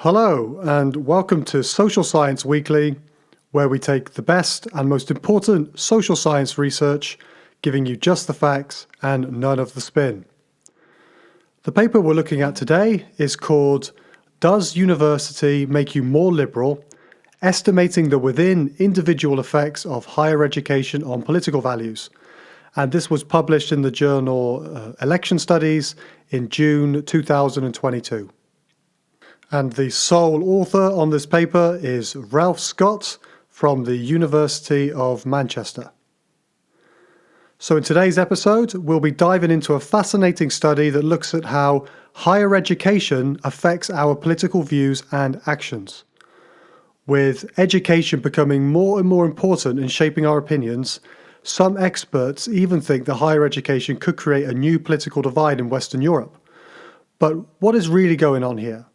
Hello, and welcome to Social Science Weekly, where we take the best and most important social science research, giving you just the facts and none of the spin. The paper we're looking at today is called Does University Make You More Liberal? Estimating the within individual effects of higher education on political values. And this was published in the journal Election Studies in June 2022. And the sole author on this paper is Ralph Scott from the University of Manchester. So in today's episode, we'll be diving into a fascinating study that looks at how higher education affects our political views and actions. With education becoming more and more important in shaping our opinions, some experts even think that higher education could create a new political divide in Western Europe. But what is really going on here?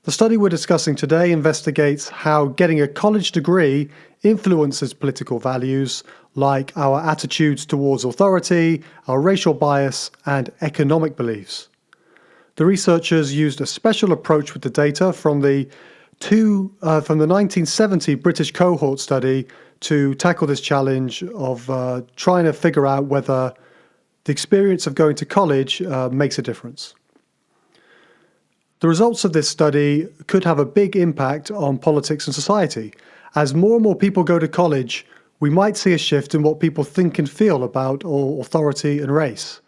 The study we're discussing today investigates how getting a college degree influences political values like our attitudes towards authority, our racial bias, and economic beliefs. The researchers used a special approach with the data from the 1970 British Cohort Study to tackle this challenge of trying to figure out whether the experience of going to college makes a difference. The results of this study could have a big impact on politics and society. As more and more people go to college, we might see a shift in what people think and feel about authority and race.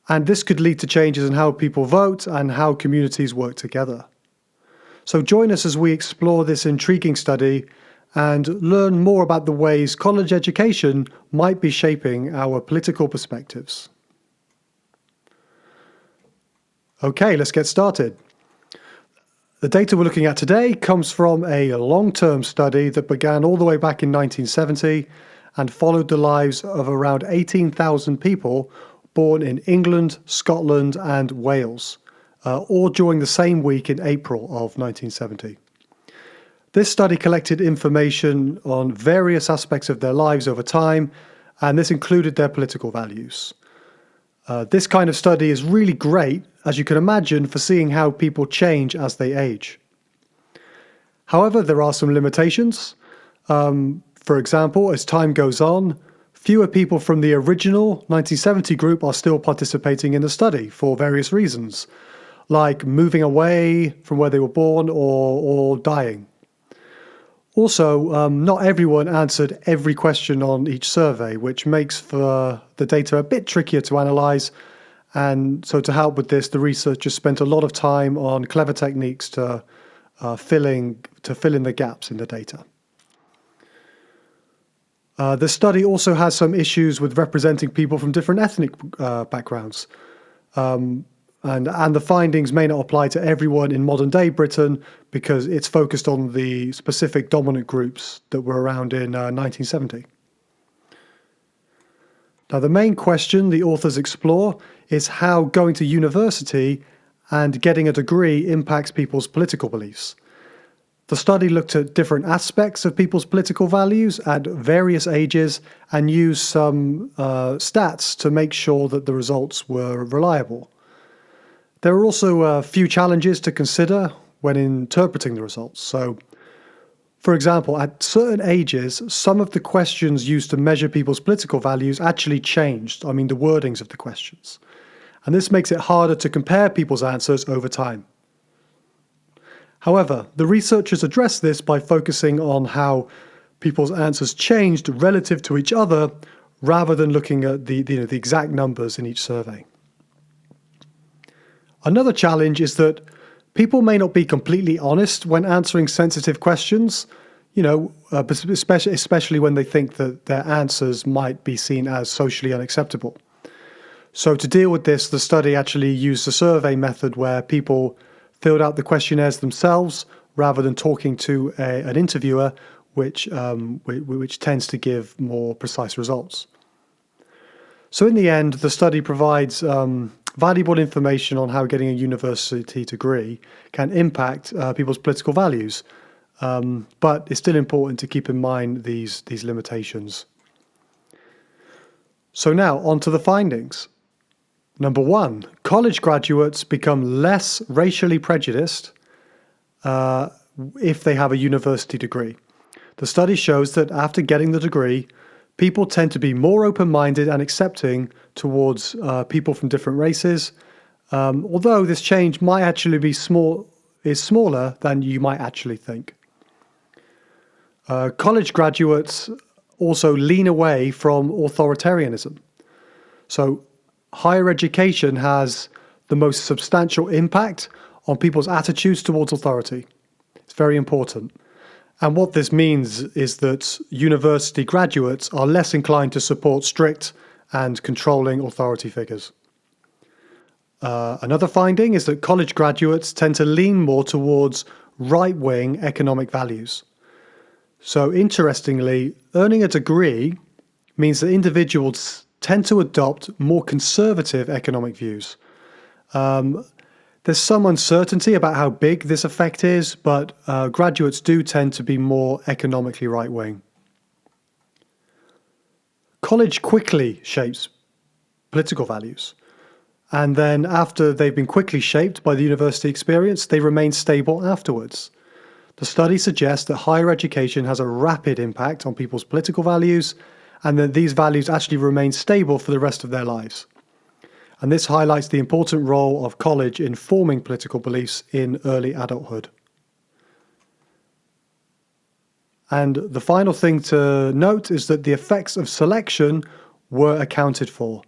And this could lead to changes in how people vote and how communities work together. So join us as we explore this intriguing study and learn more about the ways college education might be shaping our political perspectives. Okay, let's get started. The data we're looking at today comes from a long-term study that began all the way back in 1970 and followed the lives of around 18,000 people born in England, Scotland, and Wales, all during the same week in April of 1970. This study collected information on various aspects of their lives over time, and this included their political values. This kind of study is really great, as you can imagine, for seeing how people change as they age. However, there are some limitations. For example, as time goes on, fewer people from the original 1970 group are still participating in the study for various reasons, like moving away from where they were born or dying. Also, not everyone answered every question on each survey, which makes for the data a bit trickier to analyse. And so to help with this, the researchers spent a lot of time on clever techniques to fill in the gaps in the data. The study also has some issues with representing people from different ethnic backgrounds. And the findings may not apply to everyone in modern-day Britain because it's focused on the specific dominant groups that were around in 1970. Now, the main question the authors explore is how going to university and getting a degree impacts people's political beliefs. The study looked at different aspects of people's political values at various ages and used some stats to make sure that the results were reliable. There are also a few challenges to consider when interpreting the results. So, for example, at certain ages, some of the questions used to measure people's political values actually changed. The wordings of the questions. And this makes it harder to compare people's answers over time. However, the researchers addressed this by focusing on how people's answers changed relative to each other rather than looking at the exact numbers in each survey. Another challenge is that people may not be completely honest when answering sensitive questions, especially when they think that their answers might be seen as socially unacceptable. So to deal with this, the study actually used a survey method where people filled out the questionnaires themselves rather than talking to an interviewer, which tends to give more precise results. So in the end, the study provides valuable information on how getting a university degree can impact people's political values, but it's still important to keep in mind these limitations. So now, on to the findings. Number 1, college graduates become less racially prejudiced if they have a university degree. The study shows that after getting the degree, people tend to be more open-minded and accepting towards people from different races, although this change might actually be smaller than you might actually think. College graduates also lean away from authoritarianism. So higher education has the most substantial impact on people's attitudes towards authority. It's very important. And what this means is that university graduates are less inclined to support strict and controlling authority figures. Another finding is that college graduates tend to lean more towards right-wing economic values. So interestingly, earning a degree means that individuals tend to adopt more conservative economic views. There's some uncertainty about how big this effect is, but graduates do tend to be more economically right-wing. College quickly shapes political values. And then after they've been quickly shaped by the university experience, they remain stable afterwards. The study suggests that higher education has a rapid impact on people's political values, and that these values actually remain stable for the rest of their lives. And this highlights the important role of college in forming political beliefs in early adulthood. And the final thing to note is that the effects of selection were accounted for.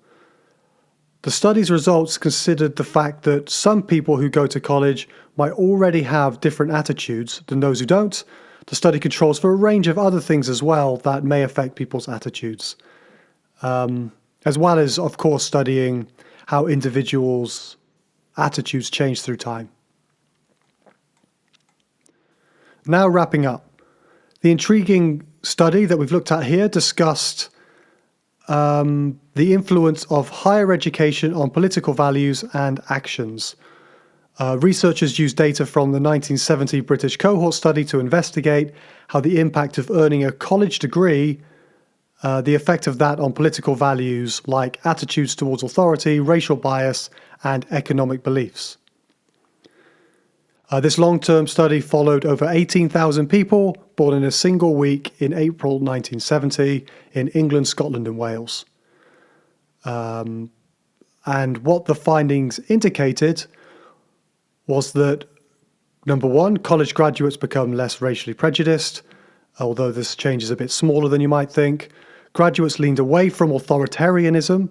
The study's results considered the fact that some people who go to college might already have different attitudes than those who don't. The study controls for a range of other things as well that may affect people's attitudes, as well as, of course, studying how individuals' attitudes change through time. Now wrapping up. The intriguing study that we've looked at here discussed the influence of higher education on political values and actions. Researchers used data from the 1970 British Cohort Study to investigate how the impact of earning a college degree, the effect of that on political values like attitudes towards authority, racial bias, and economic beliefs. This long-term study followed over 18,000 people born in a single week in April 1970 in England, Scotland, and Wales. And what the findings indicated was that, number one, college graduates become less racially prejudiced, although this change is a bit smaller than you might think. Graduates leaned away from authoritarianism.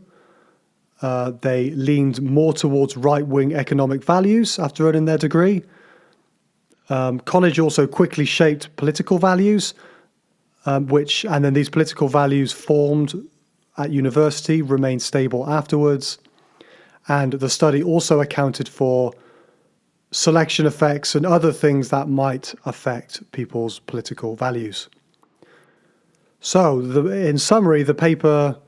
They leaned more towards right-wing economic values after earning their degree. College also quickly shaped political values, and then these political values formed at university remained stable afterwards. And the study also accounted for selection effects and other things that might affect people's political values. So, in summary, the paper,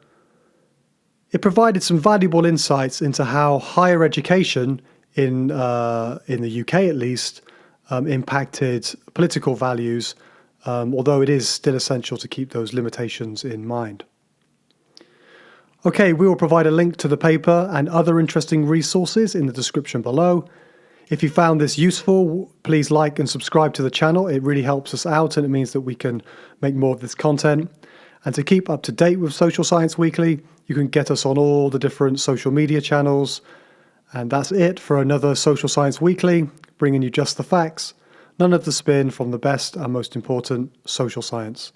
it provided some valuable insights into how higher education, in the UK at least, impacted political values, although it is still essential to keep those limitations in mind. Okay, we will provide a link to the paper and other interesting resources in the description below. If you found this useful, please like and subscribe to the channel. It really helps us out and it means that we can make more of this content. And to keep up to date with Social Science Weekly, you can get us on all the different social media channels. And that's it for another Social Science Weekly, bringing you just the facts, none of the spin from the best and most important social science.